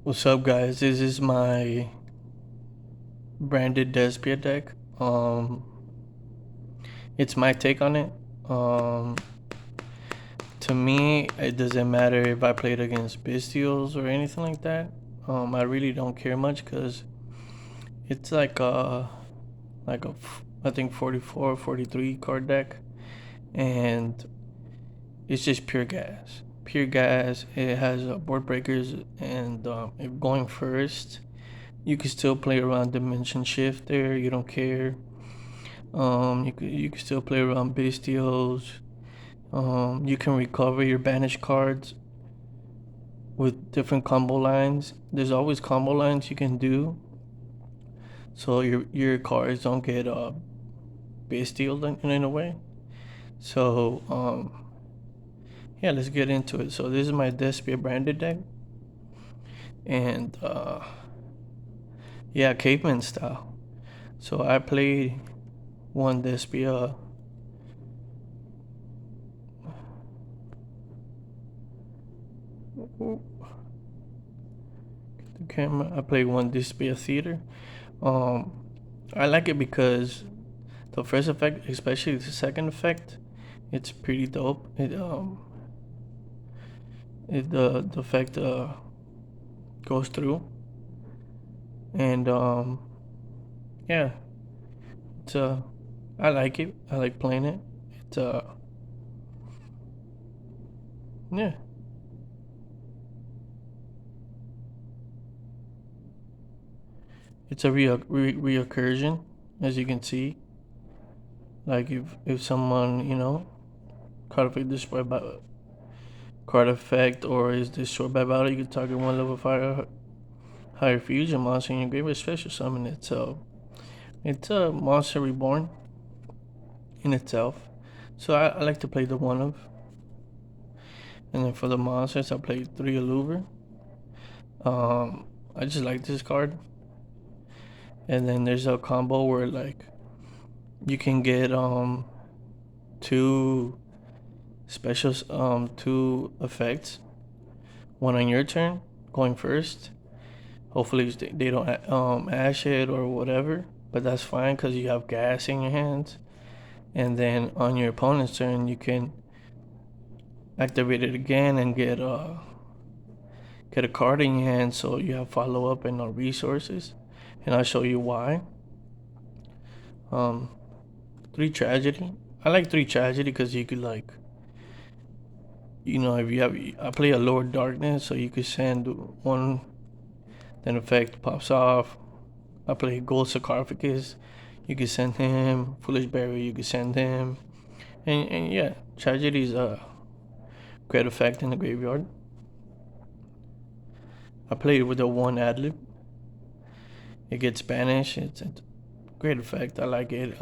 What's up, guys? This is my Branded Despia deck. It's my take on it. Um, to me, it doesn't matter if I played against Bestials or anything like that. I really don't care much because it's I think 44, 43 card deck, and it's just pure gas. Pure gas. It has board breakers, and if going first, you can still play around Dimension Shifter. You don't care. You can still play around bestials. You can recover your banished cards with different combo lines. There's always combo lines you can do, so your cards don't get bestial in a way. So yeah, let's get into it. So this is my Despia branded deck, and yeah, caveman style. So I played one Despia. The camera. I played one Despia theater. Um, I like it because the first effect, especially the second effect, it's pretty dope. The effect goes through, and yeah, it's I like it. I like playing it. It's yeah, it's a reoccursion, as you can see. Like if someone card effect destroyed by card effect or is destroyed by battle, you can target one level fire higher fusion monster and you give it a special summon it. So it's a monster reborn in itself. So I like to play the one of. And then for the monsters, I played 3 Alluver. I just like this card. And then there's a combo where like you can get two specials, two effects. One on your turn, going first. Hopefully they don't ash it or whatever, but that's fine because you have gas in your hands. And then on your opponent's turn, you can activate it again and get a card in your hand so you have follow up and no resources. And I'll show you why. Um, 3 tragedy. I like 3 tragedy because you could like, if you have, I play a Lord Darkness, so you could send one, then effect pops off. I play Gold Sarcophagus. You could send him Foolish Barrier. You could send him, and yeah, tragedy is a great effect in the graveyard. I played with a one adlib. It gets banished. It's a great effect. I like it.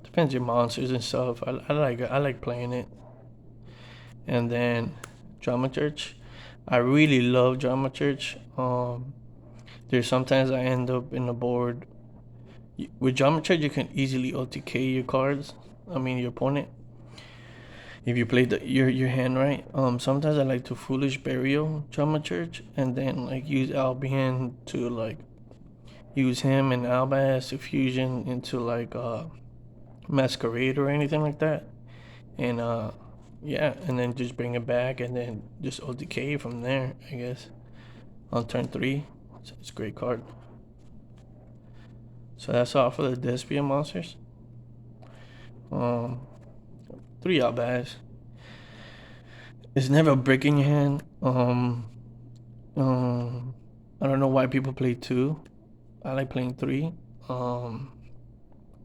Depends your monsters and stuff. I like it. I like playing it. And then Drama Church. I really love Drama Church. There's sometimes I end up in the board with Drama Church. You can easily OTK your cards. I mean your opponent. If you play your hand right. Sometimes I like to Foolish Burial Drama Church and then like use Albion to like use him and Albaz to fusion into like Masquerade or anything like that. And yeah, and then just bring it back and then just OTK from there, I guess. On turn 3. It's a great card. So that's all for the Despia monsters. Um 3 Albaz. It's never a brick in your hand. I don't know why people play 2. I like playing 3. Um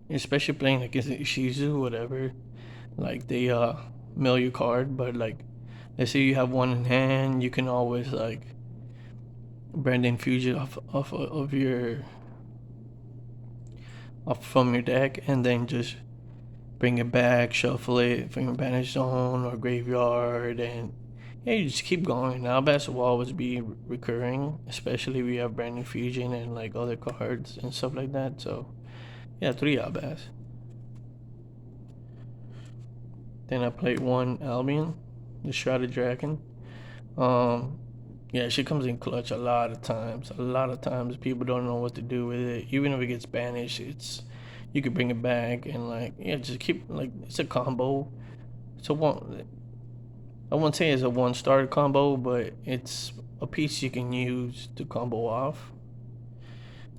Especially playing against Ishizu, whatever. Like they mill your card, but like let's say you have one in hand, you can always like brand infusion of your off from your deck and then just bring it back, shuffle it from your banish zone or graveyard, and yeah, you just keep going. Now Bass will always be recurring, especially if you have brand infusion and like other cards and stuff like that. So yeah, 3 Albaz. Then I played 1 Albion, the Shrouded Dragon. Um, Yeah, she comes in clutch a lot of times. A lot of times people don't know what to do with it. Even if it gets banished, it's you could bring it back and like yeah, just keep like it's a combo. It's a one. I wouldn't say it's a one star combo, but it's a piece you can use to combo off.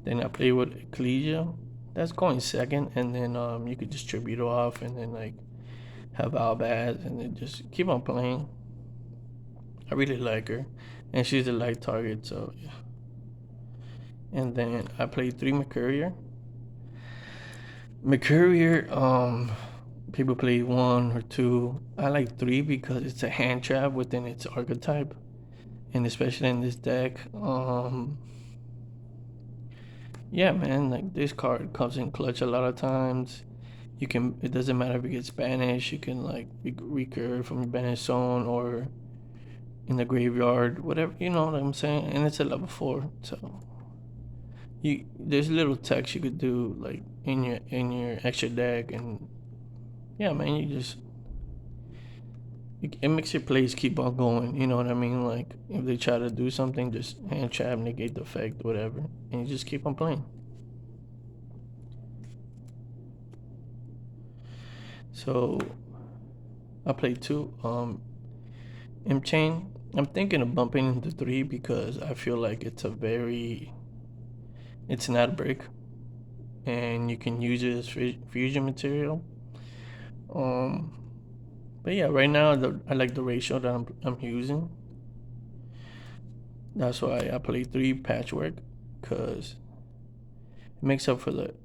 Then I play with Ecclesia. That's going second, and then you could distribute off, and then like have Albaz, and then just keep on playing. I really like her, and she's a light target, so yeah. And then I played 3 Mercurier. Mercurier, people play 1 or 2. I like 3 because it's a hand trap within its archetype, and especially in this deck. Yeah, man, like this card comes in clutch a lot of times. You can, it doesn't matter if it gets banished. You can like recur from your banished zone or in the graveyard, whatever. You know what I'm saying? And it's a level 4, so there's little text you could do like in your extra deck, and yeah, man, it makes your plays keep on going. You know what I mean? Like if they try to do something, just hand trap, negate the effect, whatever, and you just keep on playing. So I played 2. M Chain. I'm thinking of bumping into 3 because I feel like it's not a brick, and you can use it as fusion material. Um, but yeah, right now I like the ratio that I'm using. That's why I play 3 patchwork, because it makes up for the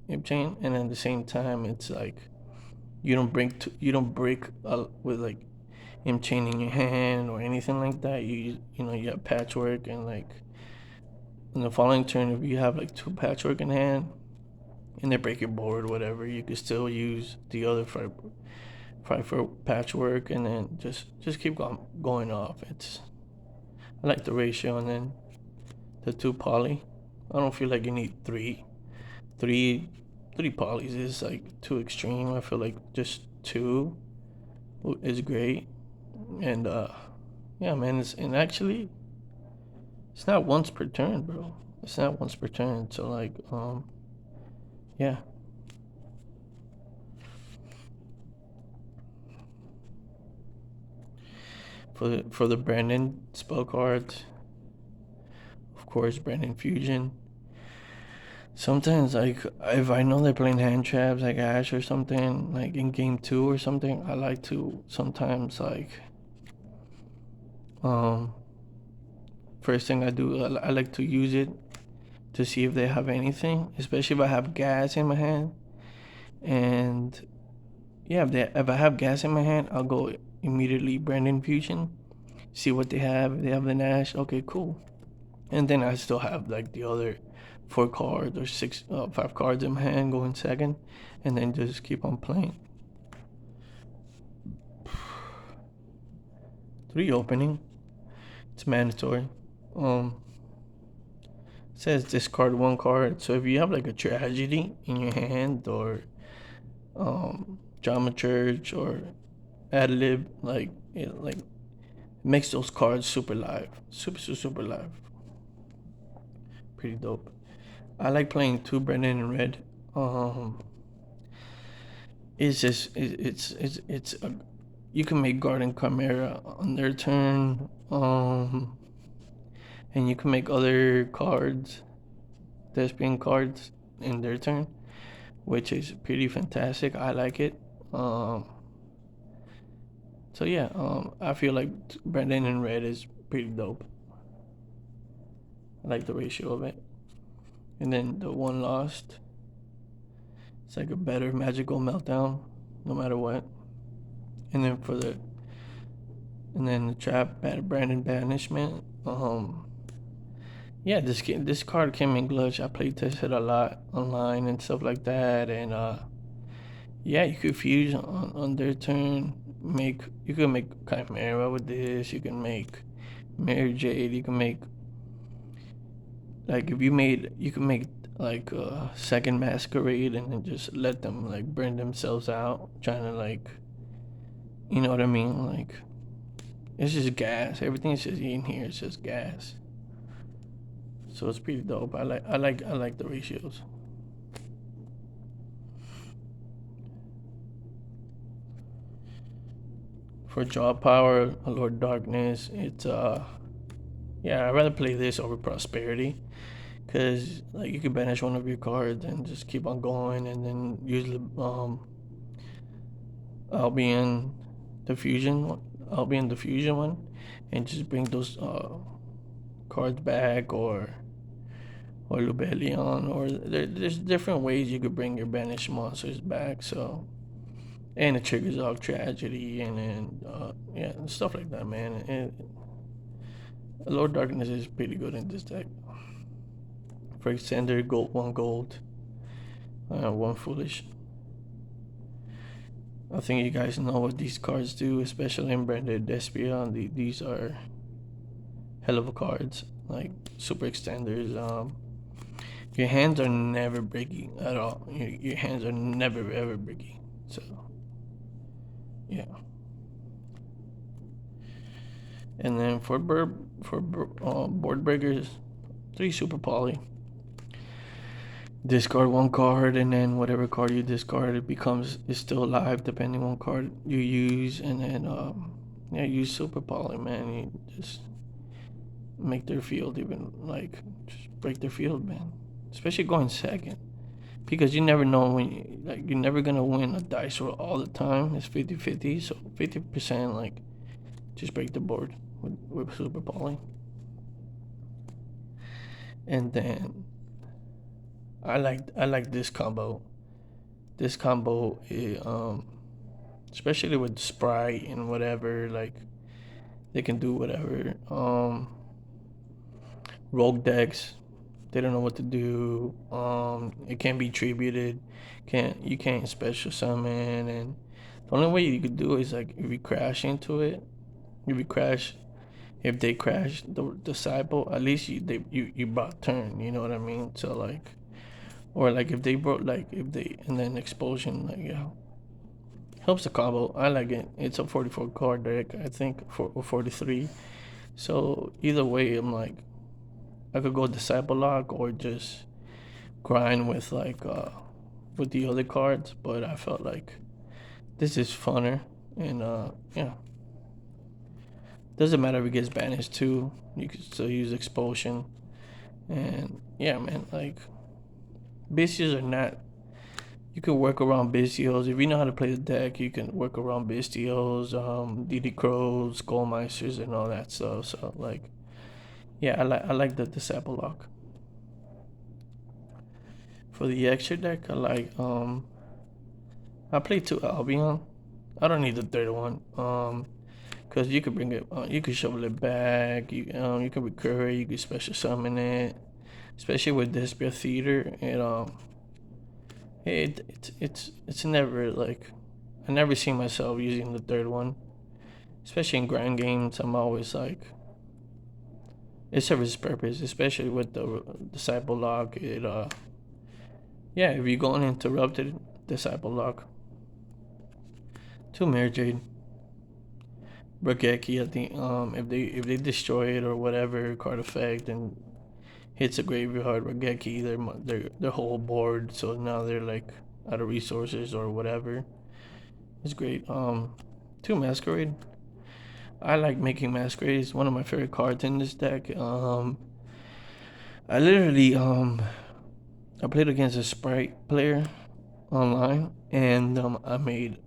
imp chain, and at the same time it's like you don't break with like imp chain in your hand or anything like that. You have patchwork, and like in the following turn, if you have like 2 patchwork in hand and they break your board or whatever, you can still use the other five for patchwork, and then just keep going off. I like the ratio, and then the 2 poly. I don't feel like you need three three polys is like too extreme. I feel like just 2 is great, and yeah, man. And actually, it's not once per turn, bro. It's not once per turn. So like yeah. For the Brandon spell cards, of course, Brandon Fusion. Sometimes, like, if I know they're playing hand traps, like Ash or something, like in game 2 or something, I like to sometimes, like, um, first thing I do, I like to use it to see if they have anything, especially if I have gas in my hand. And yeah, if I have gas in my hand, I'll go immediately Brandon Fusion, see what they have. If they have the Nash, okay, cool. And then I still have like the other 4 cards or 5 cards in my hand going second, and then just keep on playing. 3 opening, it's mandatory. It says discard 1 card. So if you have like a tragedy in your hand, or drama church or ad lib, like like makes those cards super live, super live. Pretty dope. I like playing 2 Brennan in red. It's just it's a, you can make Garden Chimera on their turn, and you can make other cards, Thespian cards, in their turn, which is pretty fantastic. I like it. So yeah, I feel like Brendan in red is pretty dope. I like the ratio of it. And then the 1 lost, it's like a better magical meltdown, no matter what. And then the trap, Brandon banishment. Yeah, this card came in glitch. I play tested a lot online and stuff like that, and yeah, you could fuse on their turn. You can make Chimera with this. You can make Mary Jade. You can make like if you can make like a second Masquerade, and then just let them like burn themselves out, trying to like, you know what I mean, like It's just gas. Everything's just in here. It's just gas. So it's pretty dope. I like the ratios. For Jaw Power, Lord Darkness, it's yeah, I'd rather play this over Prosperity. Cause like you could banish one of your cards and just keep on going, and then use the Albion diffusion one, Albion diffusion one, and just bring those cards back, or Lubellion, or there's different ways you could bring your banished monsters back. So, and it triggers off tragedy, and then yeah, stuff like that, man. And Lord Darkness is pretty good in this deck. For extender, gold, one foolish. I think you guys know what these cards do, especially in Branded Despia. These are hell of a cards, like super extenders. Your hands are never breaking at all. Your hands are never ever breaking. So, yeah. And then for board breakers, 3 super poly. Discard one card, and then whatever card you discard, it becomes is still alive depending on card you use, and then yeah, use super poly, man. You just make their field even like just break their field, man. Especially going second, because you never know when like you're never gonna win a dice roll all the time. It's 50-50, so 50% like just break the board with super poly, and then I like this combo. This combo, especially with Sprite and whatever, like they can do whatever. Rogue decks, they don't know what to do. It can't be tributed. You can't special summon, and the only way you could do is like if you crash into it. If you crash, if they crash the disciple, at least you brought turn. You know what I mean? So like, or like if they broke, like if they, and then explosion, like yeah, helps the combo. I like it. It's a 44 card deck, I think, for 43. So either way, I'm like, I could go disciple lock or just grind with the other cards. But I felt like this is funner, and yeah, doesn't matter if it gets banished too. You can still use expulsion, and yeah, man, like Bestials are not. You can work around Bestials if you know how to play the deck. You can work around Bestials, DD Crows, Skullmeisters, and all that stuff. So like, yeah, I like the disciple lock. For the extra deck, I play 2 Albion. I don't need the third one. Cause you could bring it, you could shovel it back. You can recur it. You can special summon it. Especially with Despia Theater, it's never like, I never see myself using the third one. Especially in grind games, I'm always like, it serves its purpose. Especially with the disciple lock, yeah, if you go uninterrupted, disciple lock. 2 Mirror Jade. Brageki, I think, if they destroy it or whatever card effect and hits a graveyard, Brageki, their whole board, so now they're like out of resources or whatever. It's great. 2 Masquerade. I like making Masquerade. It's one of my favorite cards in this deck. I literally I played against a Sprite player online, and I made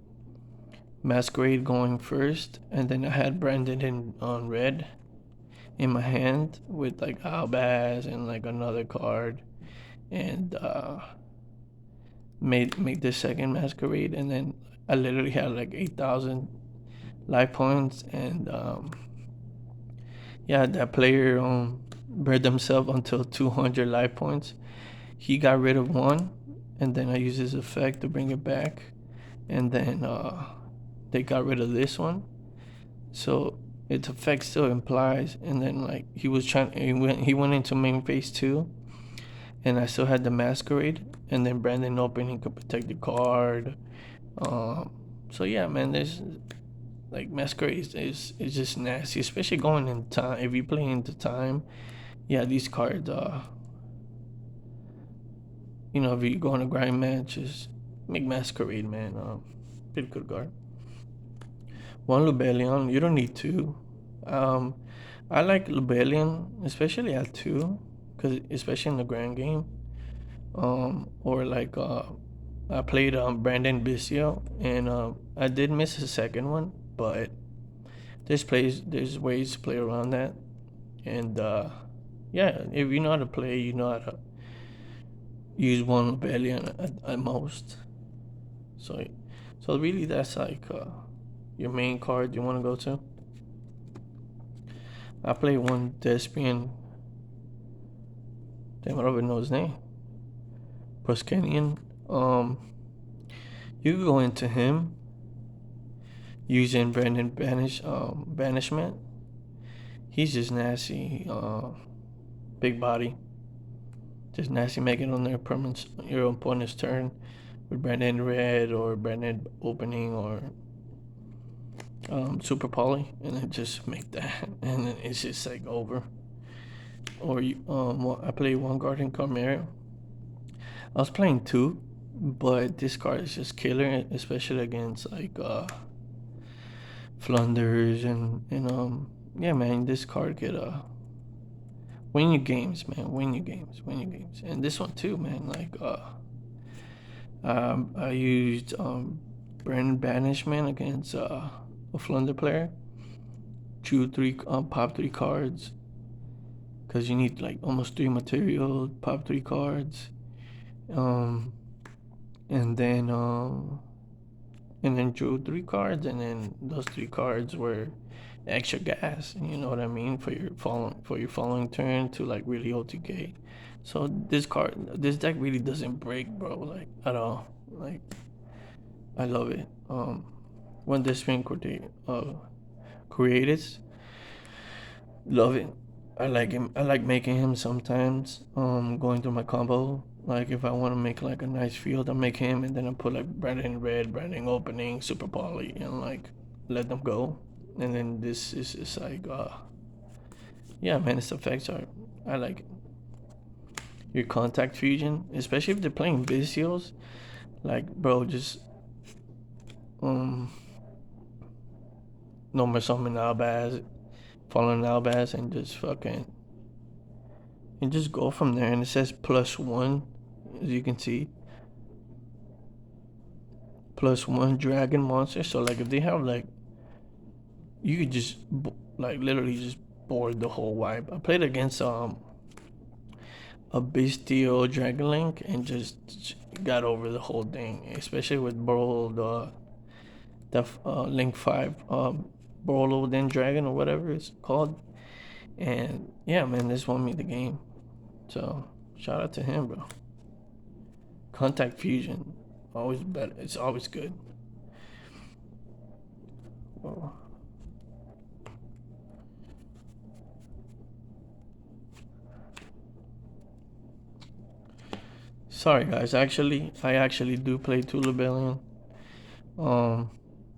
Masquerade going first, and then I had Branded in on red in my hand with like Albaz and like another card, and made the second Masquerade, and then I literally had like 8,000 life points, and yeah, that player bred himself until 200 life points. He got rid of one, and then I used his effect to bring it back, and then they got rid of this one. So its effect still implies, and then like he went into main phase 2, and I still had the Masquerade, and then Brandon opening could protect the card. So yeah, man, there's like Masquerade is just nasty, especially going in time. If you play into time, yeah, these cards. If you go on a grind match, just make Masquerade, man. Pretty good card. One Lubellion, you don't need two. Um, I like Lubellion, especially at two, because especially in the grand game. Or like I played Brandon Despia, and I did miss the second one, but there's ways to play around that, and yeah, if you know how to play, you know how to use one rebellion at most. So, so really, that's like your main card you want to go to. I play one Despian. Damn, I don't even know his name. Proskenian. You could go into him using Brandon banishment. He's just nasty. Big body. Just nasty making on their permanent your opponent's turn with Brandon red or Brandon opening or super poly, and then just make that, and then it's just like over. Or I play one Guardian Chimera. I was playing two, but this card is just killer, especially against like Flunders and yeah, man, this card could win you games, man. Win you games. And this one too, man. Like I used Brand Banishment against a Flunder player. Drew three, pop three cards. Cause you need like almost three material, pop three cards, um, and then drew three cards, and then those three cards were extra gas. You know what I mean, for your following turn to like really OTK. So this deck really doesn't break, bro, like at all. Like I love it. When this thing created, love it. I like him. I like making him sometimes. Going through my combo. Like if I want to make like a nice field, I make him, and then I put like Branding red, Branding opening, super poly, and like let them go. And then this is just like yeah, man, its effects are. I like it. Your contact fusion, especially if they're playing Vicios, like bro, just um no more summon Albaz, following Albaz, and just fucking and just go from there. And it says +1, as you can see, +1 dragon monster. So like if they have like, you could just like literally just board the whole wipe. I played against a bestial dragon link and just got over the whole thing, especially with Burl the link 5 Burl then dragon or whatever it's called. And yeah, man, this won me the game. So shout out to him, bro. Contact fusion, always better. It's always good. Whoa. Sorry guys, I actually do play Tulibellion.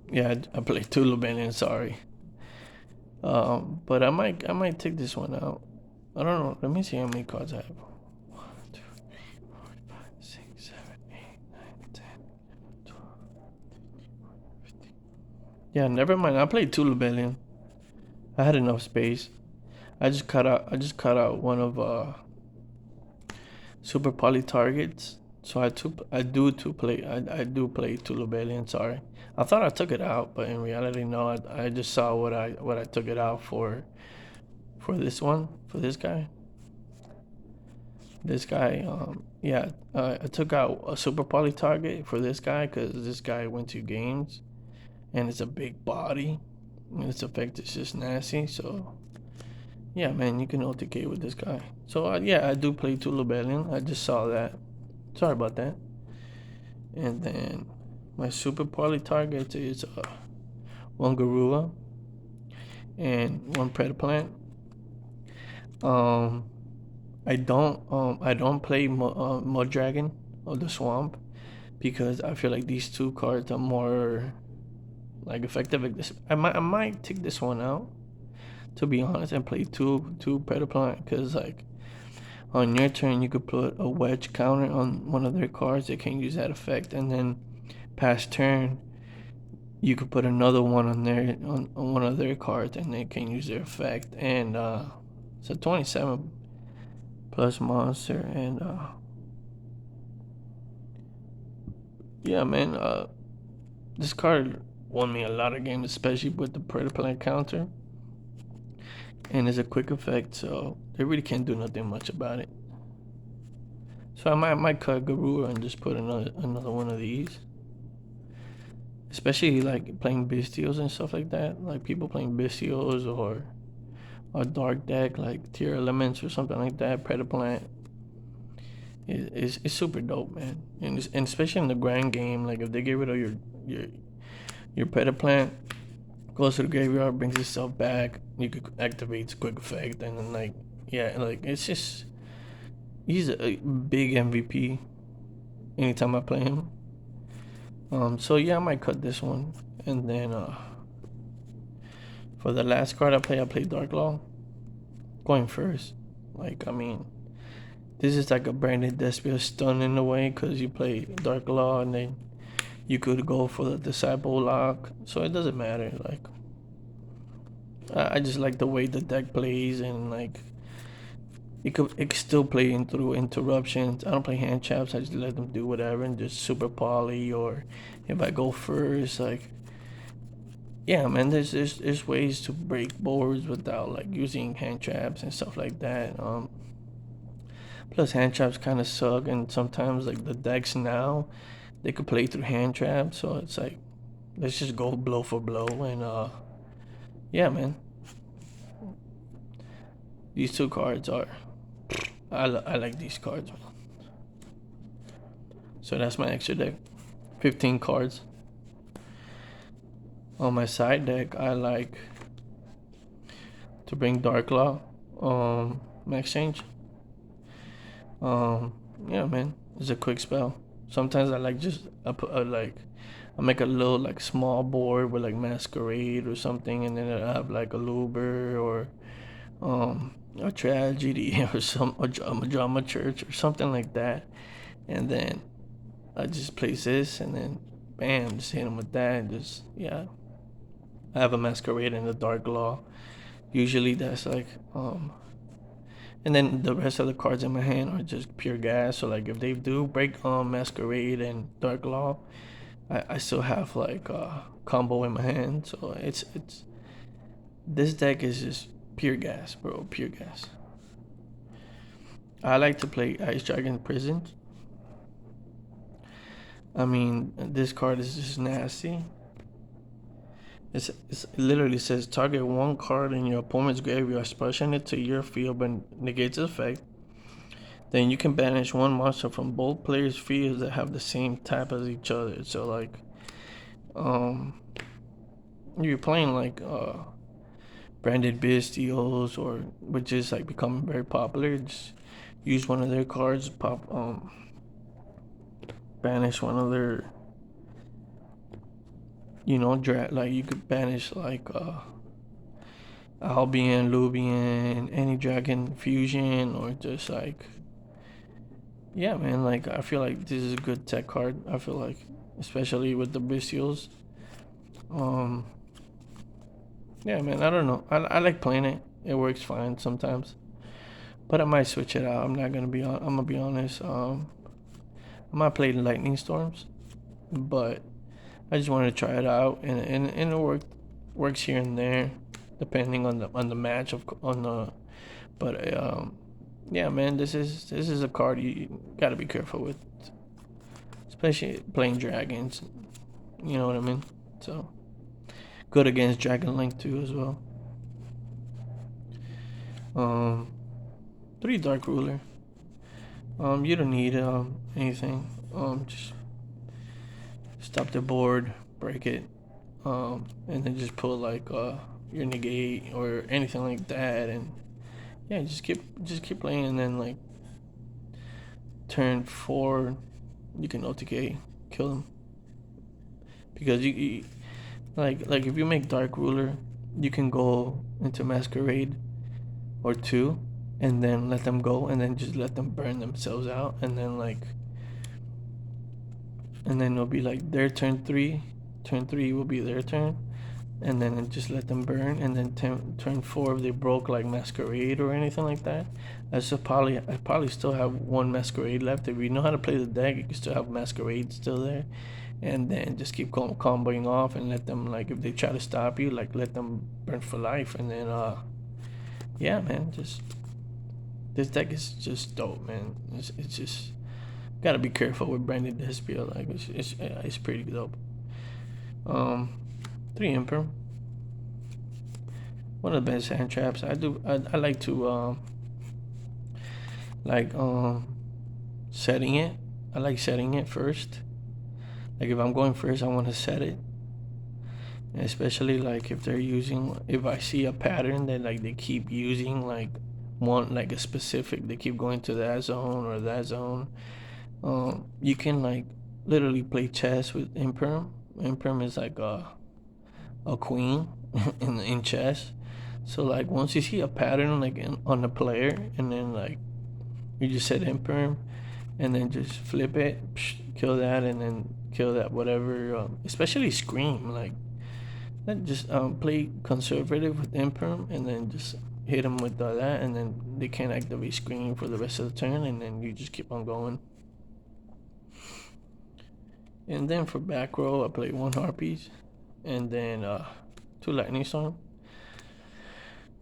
Yeah, I play Tulibellion. Sorry. But I might take this one out. I don't know. Let me see how many cards I have. 1, 2, 3, 4, 5, 6, 7, 8, 9, 10, 12, 15. Yeah, never mind. I played Tulibellion. I had enough space. I just cut out one of super poly targets. So I do play Tulibellion. Sorry, I thought I took it out, but in reality, no. I just saw what I took it out for this one, for this guy. This guy, yeah, I took out a super poly target for this guy because this guy went 2 games, and it's a big body, and its effect is just nasty. So yeah, man, you can OTK with this guy. So yeah, I do play Tulibellion. I just saw that. Sorry about that. And then my super poly target is one Garua and one Predaplant. I don't play Mud Dragon of the Swamp because I feel like these two cards are like effective. I might take this one out, to be honest, and play two Predator Plant, because like on your turn you could put a wedge counter on one of their cards. They can use that effect, and then past turn you could put another one on their on one of their cards, and they can use their effect. And it's a 27 plus monster, and yeah, man. This card won me a lot of games, especially with the Predator Plant counter, and it's a quick effect, so they really can't do nothing much about it. So I might cut Garura and just put another one of these. Especially like playing Bestials and stuff like that. Like people playing Bestials or a dark deck like Tier Elements or something like that. Predator Plant is super dope, man. And especially in the grand game, like if they get rid of your Predator Plant, goes to the graveyard, brings itself back, you could activate quick effect, and then like yeah, like it's just he's a big MVP anytime I play him. So yeah, I might cut this one, and then for the last card I play Dark Law, going first. Like I mean, this is like a Branded Despia stun in a way, because you play Dark Law and then you could go for the Disciple lock, so it doesn't matter. Like I just like the way the deck plays, and like it could still play in through interruptions. I don't play hand traps. I just let them do whatever and just super poly. Or if I go first, like yeah, man. There's ways to break boards without like using hand traps and stuff like that. Plus hand traps kind of suck, and sometimes like the decks now, they could play through hand traps. So it's like let's just go blow for blow, and yeah, man. These two cards are I like these cards. So that's my extra deck. 15 cards. On my side deck, I like to bring Dark Law, max change. Yeah, man, it's a quick spell. Sometimes I like just I make a little like small board with like Masquerade or something, and then I have like a Luber or a Tragedy or a Drama Church or something like that, and then I just place this, and then bam, just hit him with that, and just yeah. I have a Masquerade and a Dark Law. Usually that's like and then the rest of the cards in my hand are just pure gas. So like if they do break Masquerade and Dark Law, I still have like combo in my hand. So it's this deck is just pure gas, bro, pure gas. I like to play Ice Dragon Prisons. I mean, this card is just nasty. It literally says target one card in your opponent's graveyard, splashing it to your field but negates its effect. Then you can banish one monster from both players' fields that have the same type as each other. So like, um, you're playing like Branded Bestials, or which is like becoming very popular. Just use one of their cards, banish one of their, like you could banish like Albion, Lubian, any Dragon Fusion, or just like yeah, man. Like I feel like this is a good tech card. I feel like, especially with the Bestials. Um, yeah, man. I don't know. I like playing it. It works fine sometimes, but I might switch it out. I'm not gonna be on. I'm gonna be honest. I might play Lightning Storms, but I just wanted to try it out, and it works here and there, depending on the match on the. But yeah, man. This is a card you gotta be careful with, especially playing dragons. You know what I mean? So good against Dragon Link too as well. Um, 3 Dark Ruler. You don't need anything. Just stop the board, break it, and then just put like your negate or anything like that, and yeah, just keep playing, and then like turn 4, you can OTK kill them, because you Like if you make Dark Ruler, you can go into Masquerade or two, and then let them go, and then just let them burn themselves out, and then it'll be like their turn three. Turn three will be their turn, and then just let them burn, and then turn four if they broke like Masquerade or anything like that. I probably still have one Masquerade left. If you know how to play the deck, you can still have Masquerade still there, and then just keep comboing off and let them, like, if they try to stop you, like, let them burn for life, and then yeah, man, just this deck is just dope, man. It's just gotta be careful with Branded Despia. Like it's pretty dope. Um, 3 Emperor, one of the best hand traps. I like to like setting it. I like setting it first. Like if I'm going first, I want to set it. Especially like if I see a pattern that like they keep using, like one, like a specific, they keep going to that zone or that zone. You can like literally play chess with Imperm. Imperm is like a queen in chess. So like once you see a pattern like on the player, and then like you just set Imperm, and then just flip it, kill that, and then kill that whatever. Especially Scream, like just play conservative with Imperm, and then just hit them with that, and then they can't activate Scream for the rest of the turn, and then you just keep on going. And then for back row, I play 1 Harpies, and then 2 Lightning Storm.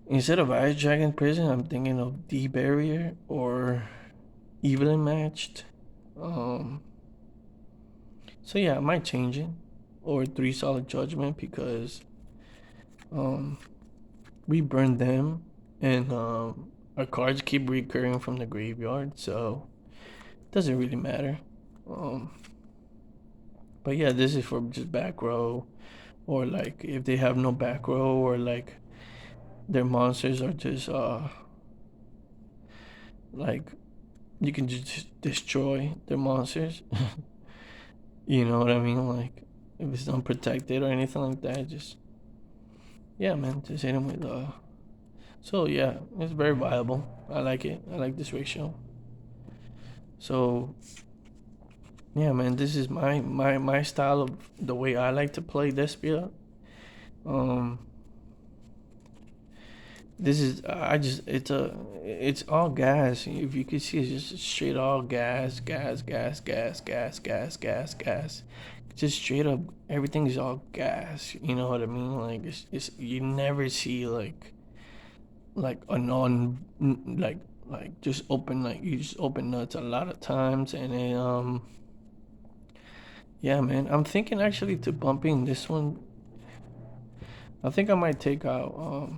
Instead of Ice Dragon Prison, I'm thinking of D Barrier or Evelyn Matched. So yeah, I might change it, or 3 Solid Judgment, because we burned them, and our cards keep recurring from the graveyard, so it doesn't really matter. But yeah, this is for just back row, or like if they have no back row, or like their monsters are just like you can just destroy their monsters. You know what I mean? Like if it's unprotected or anything like that, just yeah, man, just hit them with So yeah, it's very viable. I like it. I like this ratio. So yeah, man, this is my style of the way I like to play Despia. Um, this is I just it's all gas. If you can see, it's just straight all gas, gas, gas, gas, gas, gas, gas, gas. Just straight up, everything is all gas. You know what I mean? Like it's you never see like a non like just open, like you just open nuts a lot of times, and then yeah, man, I'm thinking actually to bumping this one. I think I might take out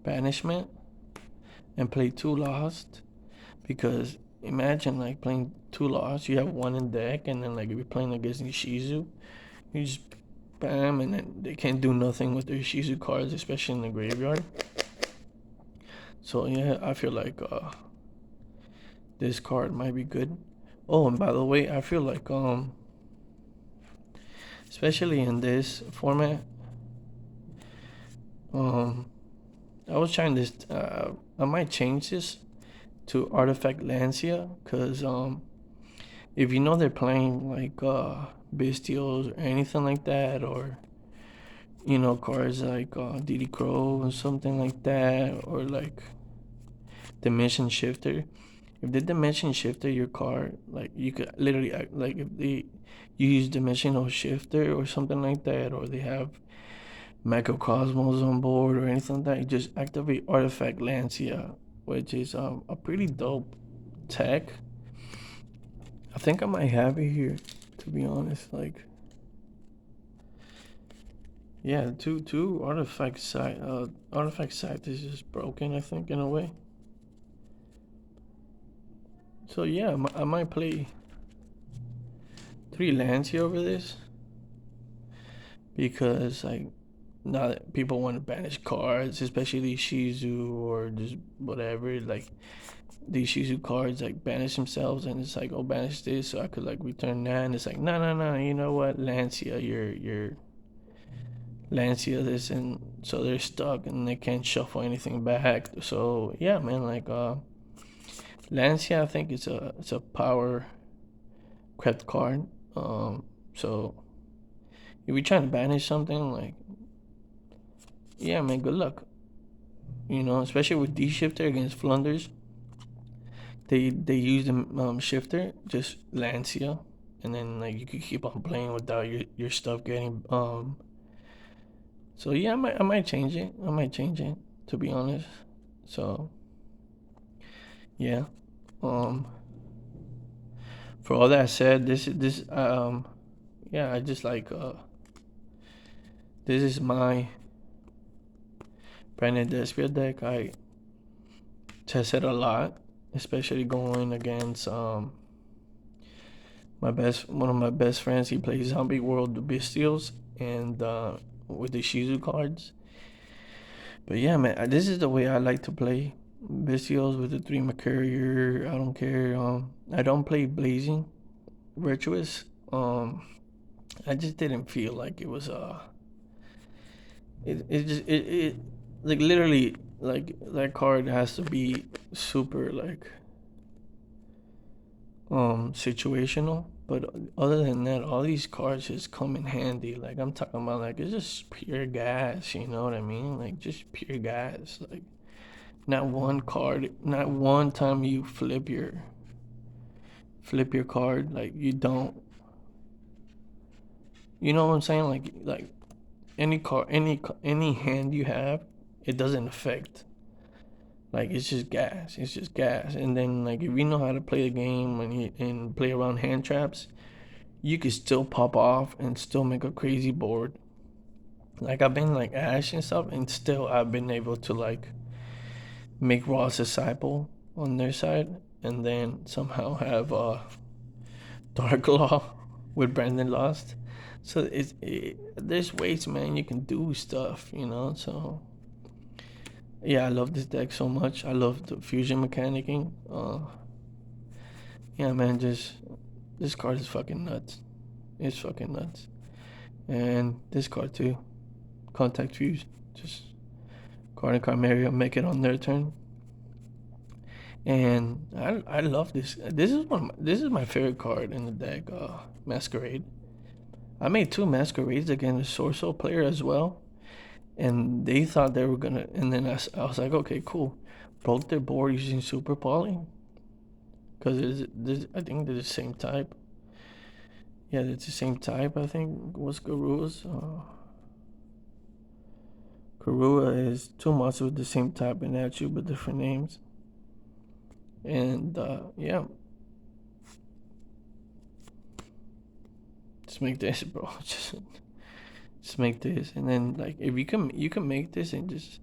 banishment and play 2 Lost, because imagine like playing 2 Lost, you have one in deck, and then like if you're playing against Nishizu, you just bam, and then they can't do nothing with their Shizu cards, especially in the graveyard. So yeah, I feel like this card might be good. Oh, and by the way, I feel like especially in this format, I was trying this. I might change this to Artifact Lancia, cause if you know they're playing like Bestials or anything like that, or you know, cards like DD Crow or something like that, or like Dimension Shifter. If the Dimension Shifter your card, like you could literally like if they you use Dimensional Shifter or something like that, or they have Macrocosmos on board or anything like that, you just activate Artifact Lancia, which is a pretty dope tech. I think I might have it here, to be honest. Like, yeah, two artifact site is just broken, I think, in a way. So yeah, I might play 3 Lancia over this, because like now that people want to banish cards, especially these Shizu or just whatever, like these Shizu cards like banish themselves, and it's like, oh, banish this so I could like return that, and it's like, no, no, no, you know what, Lancia, you're Lancia this, and so they're stuck and they can't shuffle anything back. So yeah, man, like Lancia, I think it's a power credit card. So if you're trying to banish something, like, yeah, man, good luck. You know, especially with D shifter against Flunders, they use the shifter just Lancia, and then like you could keep on playing without your stuff getting. So yeah, I might change it. I might change it, to be honest. So yeah. Um, for all that said, this yeah, I just like this is my Branded Despia deck. I tested a lot, especially going against my best one of my best friends. He plays Zombie World Bestials and with the Shizu cards. But yeah, man, this is the way I like to play Bestials with the 3 Mercurier. I don't care. I don't play Blazing Virtuous. I just didn't feel like it was it like literally like that card has to be super like situational, but other than that, all these cards just come in handy. Like I'm talking about, like it's just pure gas, you know what I mean? Like just pure gas. Like not one card, not one time you flip your card, like you don't, you know what I'm saying? Like any card, any hand you have, it doesn't affect. Like it's just gas. It's just gas. And then like if you know how to play the game and play around hand traps, you could still pop off and still make a crazy board. Like I've been like Ash and stuff, and still I've been able to like make Ross disciple on their side, and then somehow have Dark Law with Brandon Lost. So there's ways, man. You can do stuff, you know. So yeah, I love this deck so much. I love the fusion mechanicking. Yeah, man, just this card is fucking nuts. It's fucking nuts. And this card too, Contact Fuse. Just card and Carmeria make it on their turn. And I love this. This is my favorite card in the deck. Masquerade. I made 2 Masquerades against a Sorcerer player as well, and they thought they were gonna. And then I was like, okay, cool. Broke their board using Super Poly, because I think they're the same type. Yeah, it's the same type. I think was Garua's. Karua is 2 monsters with the same type and attribute but different names. And yeah, just make this, bro. Just make this, and then like if you can make this and just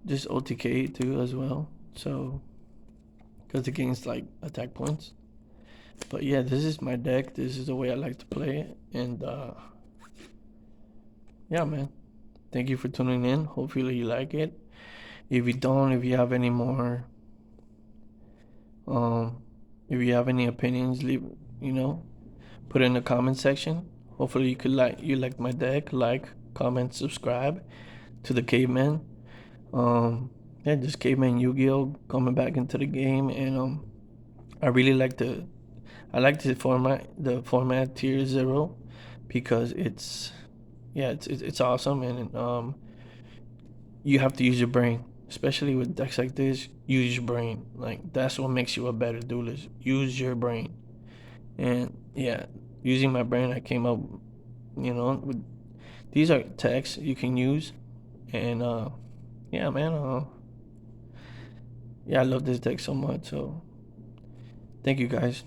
OTK it too as well. So because it gains like attack points. But yeah, this is my deck. This is the way I like to play it, and yeah, man. Thank you for tuning in. Hopefully you like it. If you don't, if you have any more, if you have any opinions, leave, you know, put it in the comment section. Hopefully you like my deck. Like, comment, subscribe to the Caveman. Yeah, just Caveman Yu-Gi-Oh coming back into the game, and I really like the format tier 0 because it's awesome, and you have to use your brain, especially with decks like this. Use your brain. Like that's what makes you a better duelist. Use your brain. And yeah, using my brain, I came up, with these are texts you can use, and yeah, man, yeah, I love this deck so much. So thank you guys.